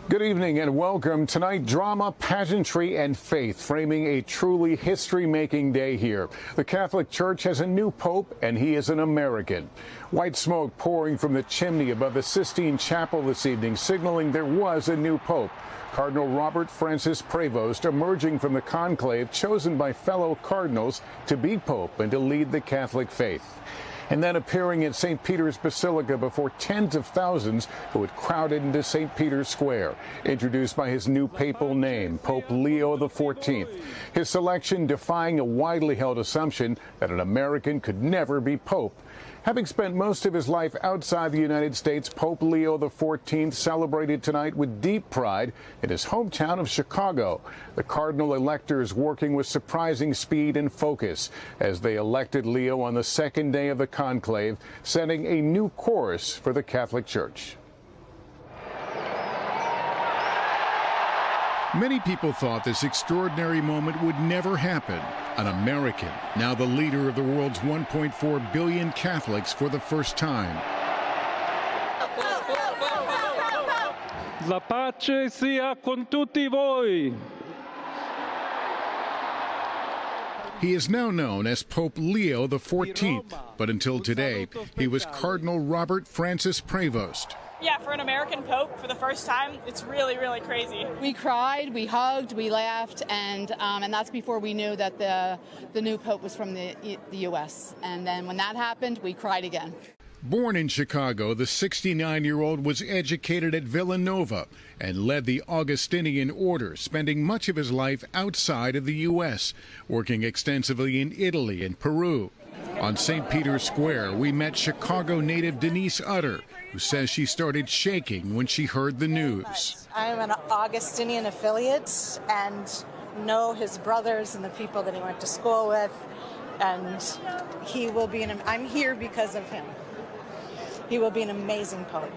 Good evening and welcome. Tonight, drama, pageantry, and faith framing a truly history-making day here. The Catholic Church has a new pope, and he is an American. White smoke pouring from the chimney above the Sistine Chapel this evening, signaling there was a new pope. Cardinal Robert Prevost emerging from the conclave chosen by fellow cardinals to be pope and to lead the Catholic faith. And then appearing in St. Peter's Basilica before tens of thousands who had crowded into St. Peter's Square, introduced by his new papal name, Pope Leo XIV. His selection defying a widely held assumption that an American could never be pope. Having spent most of his life outside the United States, Pope Leo XIV celebrated tonight with deep pride in his hometown of Chicago. The cardinal electors working with surprising speed and focus as they elected Leo on the second day of the conclave, setting a new course for the Catholic Church. Many people thought this extraordinary moment would never happen. An American, now the leader of the world's 1.4 billion Catholics for the first time. La pace sia con tutti voi. He is now known as Pope Leo XIV, but until today, he was Cardinal Robert Prevost. Yeah, for an American pope for the first time, it's really, really crazy. We cried, we hugged, we laughed, and that's before we knew that the new pope was from the U.S. And then when that happened, we cried again. Born in Chicago, the 69-year-old was educated at Villanova and led the Augustinian order, spending much of his life outside of the U.S., working extensively in Italy and Peru. On St. Peter's Square, we met Chicago native Denise Utter, who says she started shaking when she heard the news. I'm an Augustinian affiliate and know his brothers and the people that he went to school with, and he will be I'm here because of him. He will be an amazing pope.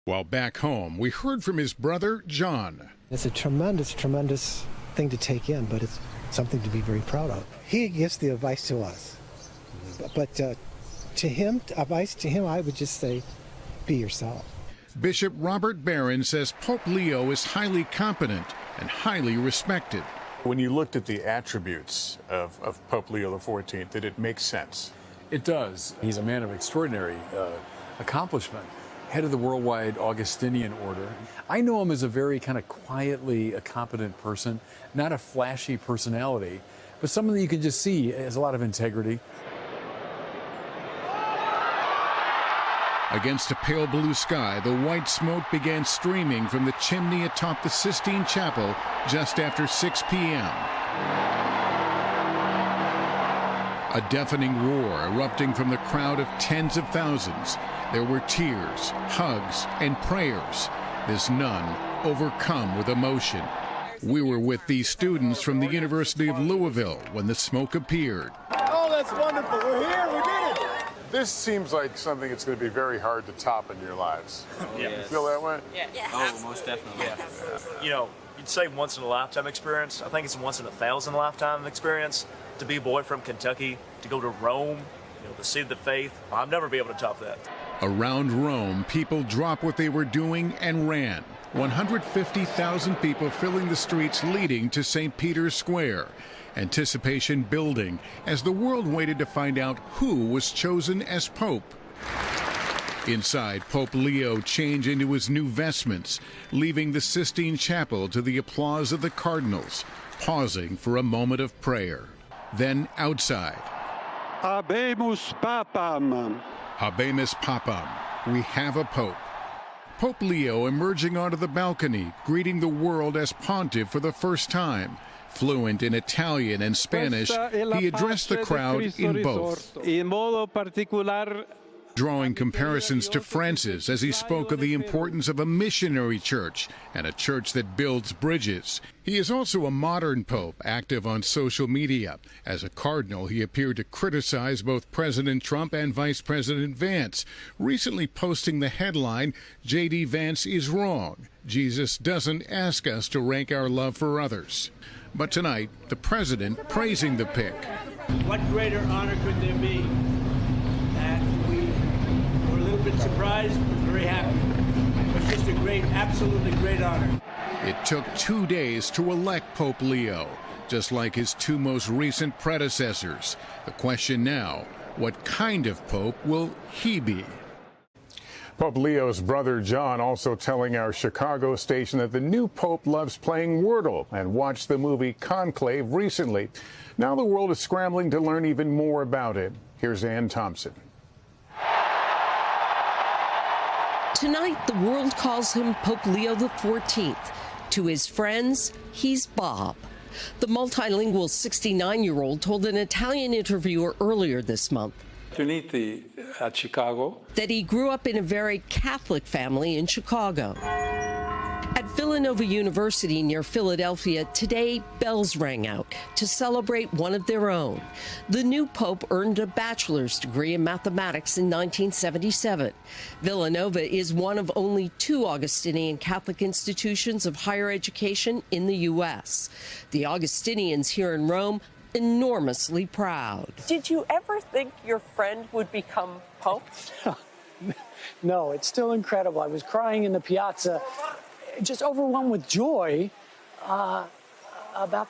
While back home, we heard from his brother, John. It's a tremendous, tremendous thing to take in, but it's something to be very proud of. He gives the advice to us. But to him, advice to him, I would just say, be yourself. Bishop Robert Barron says Pope Leo is highly competent and highly respected. When you looked at the attributes of Pope Leo XIV, did it make sense? It does. He's a man of extraordinary accomplishment, head of the worldwide Augustinian order. I know him as a very kind of quietly a competent person, not a flashy personality, but someone that you can just see has a lot of integrity. Against a pale blue sky, the white smoke began streaming from the chimney atop the Sistine Chapel just after 6 p.m. A deafening roar erupting from the crowd of tens of thousands. There were tears, hugs, and prayers. This nun overcome with emotion. We were with these students from the University of Louisville when the smoke appeared. Oh, that's wonderful. We're here. We did it. This seems like something that's going to be very hard to top in your lives. Yeah. You feel that way? Yes. Oh, most definitely. Yeah. You know, you'd say once in a lifetime experience. I think it's a once in a thousand lifetime experience to be a boy from Kentucky, to go to Rome, the seat of the faith. I'll never be able to top that. Around Rome, people dropped what they were doing and ran. 150,000 people filling the streets leading to St. Peter's Square. Anticipation building as the world waited to find out who was chosen as Pope. Inside, Pope Leo changed into his new vestments, leaving the Sistine Chapel to the applause of the cardinals, pausing for a moment of prayer. Then outside. Habemus Papam. Habemus Papam. We have a Pope. Pope Leo emerging onto the balcony, greeting the world as pontiff for the first time. Fluent in Italian and Spanish, he addressed the crowd in both, drawing comparisons to Francis as he spoke of the importance of a missionary church and a church that builds bridges. He is also a modern pope, active on social media. As a cardinal, he appeared to criticize both President Trump and Vice President Vance, recently posting the headline, "J.D. Vance is wrong. Jesus doesn't ask us to rank our love for others." But tonight, the president praising the pick. What greater honor could there be? And we were a little bit surprised, but very happy. It was just a great, absolutely great honor. It took 2 days to elect Pope Leo, just like his two most recent predecessors. The question now, what kind of pope will he be? Pope Leo's brother John also telling our Chicago station that the new pope loves playing Wordle and watched the movie Conclave recently. Now the world is scrambling to learn even more about it. Here's Ann Thompson. Tonight, the world calls him Pope Leo XIV. To his friends, he's Bob. The multilingual 69-year-old told an Italian interviewer earlier this month at Chicago that he grew up in a very Catholic family in Chicago. At Villanova University near Philadelphia, today bells rang out to celebrate one of their own. The new pope earned a bachelor's degree in mathematics in 1977. Villanova is one of only 2 Augustinian Catholic institutions of higher education in the U.S. The Augustinians here in Rome enormously proud. Did you ever think your friend would become pope? No, it's still incredible. I was crying in the piazza, just overwhelmed with joy about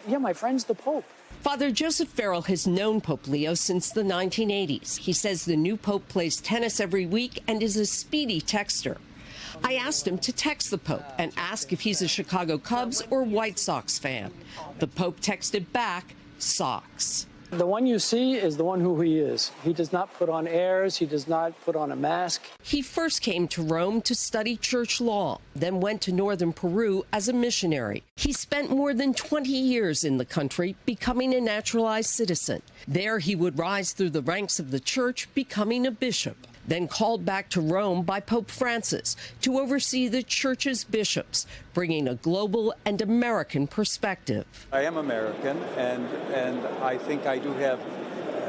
my friend's the Pope. Father Joseph Farrell has known Pope Leo since the 1980s. He says the new pope plays tennis every week and is a speedy texter. I asked him to text the Pope and ask if he's a Chicago Cubs or White Sox fan. The Pope texted back, Sox. The one you see is the one who he is. He does not put on airs. He does not put on a mask. He first came to Rome to study church law, then went to northern Peru as a missionary. He spent more than 20 years in the country, becoming a naturalized citizen. There he would rise through the ranks of the church, becoming a bishop. Then called back to Rome by Pope Francis to oversee the church's bishops, bringing a global and American perspective. I am American, and I think I do have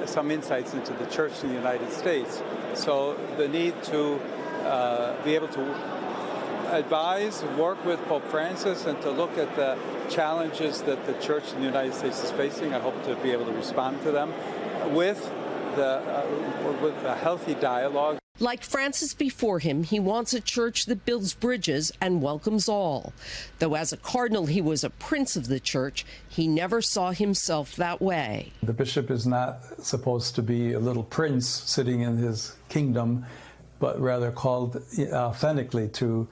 some insights into the church in the United States. So the need to be able to advise, work with Pope Francis, and to look at the challenges that the church in the United States is facing, I hope to be able to respond to them with a healthy dialogue. Like Francis before him, he wants a church that builds bridges and welcomes all. Though as a cardinal, he was a prince of the church, he never saw himself that way. The bishop is not supposed to be a little prince sitting in his kingdom, but rather called authentically to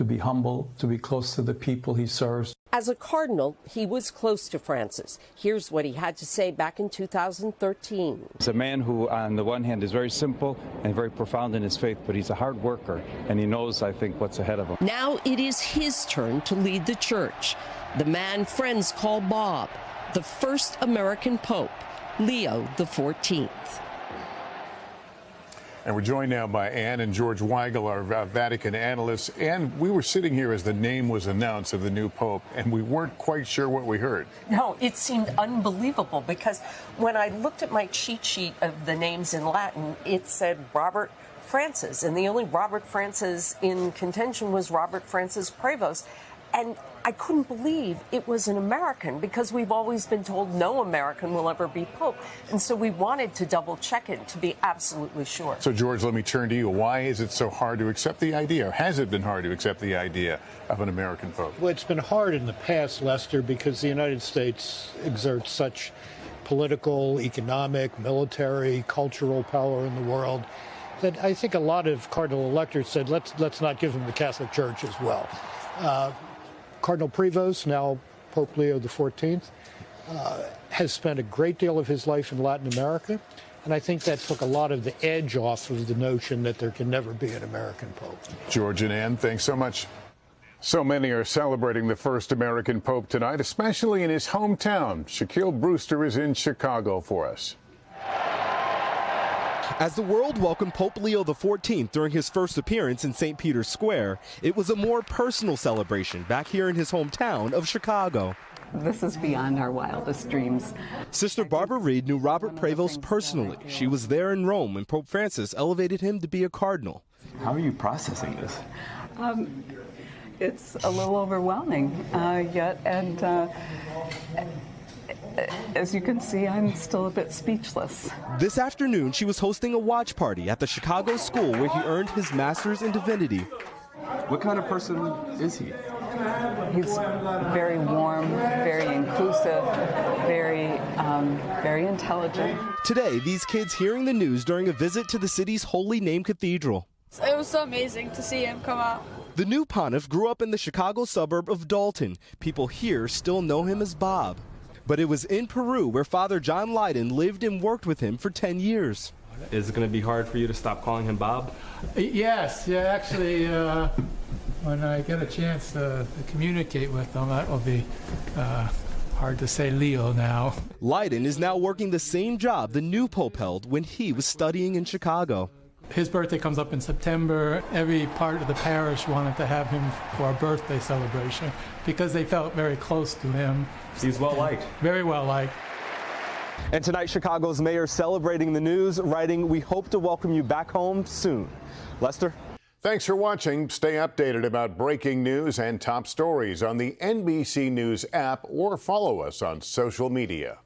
be humble, to be close to the people he serves. As a cardinal, he was close to Francis. Here's what he had to say back in 2013. He's a man who, on the one hand, is very simple and very profound in his faith, but he's a hard worker, and he knows, I think, what's ahead of him. Now it is his turn to lead the church. The man friends call Bob, the first American pope, Leo XIV. And we're joined now by Ann and George Weigel, our Vatican analysts. And we were sitting here as the name was announced of the new pope, and we weren't quite sure what we heard. No, it seemed unbelievable because when I looked at my cheat sheet of the names in Latin, it said Robert Francis, and the only Robert Francis in contention was Robert Francis Prevost. And I couldn't believe it was an American because we've always been told no American will ever be pope. And so we wanted to double check it to be absolutely sure. So, George, let me turn to you. Why is it so hard to accept the idea, or has it been hard to accept the idea of an American pope? Well, it's been hard in the past, Lester, because the United States exerts such political, economic, military, cultural power in the world that I think a lot of cardinal electors said, let's not give him the Catholic Church as well. Cardinal Prevost, now Pope Leo XIV, has spent a great deal of his life in Latin America, and I think that took a lot of the edge off of the notion that there can never be an American pope. George and Ann, thanks so much. So many are celebrating the first American pope tonight, especially in his hometown. Shaquille Brewster is in Chicago for us. As the world welcomed Pope Leo XIV during his first appearance in St. Peter's Square, it was a more personal celebration back here in his hometown of Chicago. This is beyond our wildest dreams. Sister Barbara Reed knew Robert Prevost personally. She was there in Rome when Pope Francis elevated him to be a cardinal. How are you processing this? It's a little overwhelming yet, and as you can see, I'm still a bit speechless. This afternoon, she was hosting a watch party at the Chicago school where he earned his master's in divinity. What kind of person is he? He's very warm, very inclusive, very intelligent. Today, these kids hearing the news during a visit to the city's Holy Name Cathedral. It was so amazing to see him come out. The new pontiff grew up in the Chicago suburb of Dalton. People here still know him as Bob. But it was in Peru where Father John Leyden lived and worked with him for 10 years. Is it going to be hard for you to stop calling him Bob? Yes, yeah, actually, when I get a chance to communicate with them, that will be hard to say Leo now. Leyden is now working the same job the new pope held when he was studying in Chicago. His birthday comes up in September. Every part of the parish wanted to have him for a birthday celebration because they felt very close to him. He's well liked. Very well liked. And tonight, Chicago's mayor celebrating the news, writing, "We hope to welcome you back home soon." Lester? Thanks for watching. Stay updated about breaking news and top stories on the NBC News app or follow us on social media.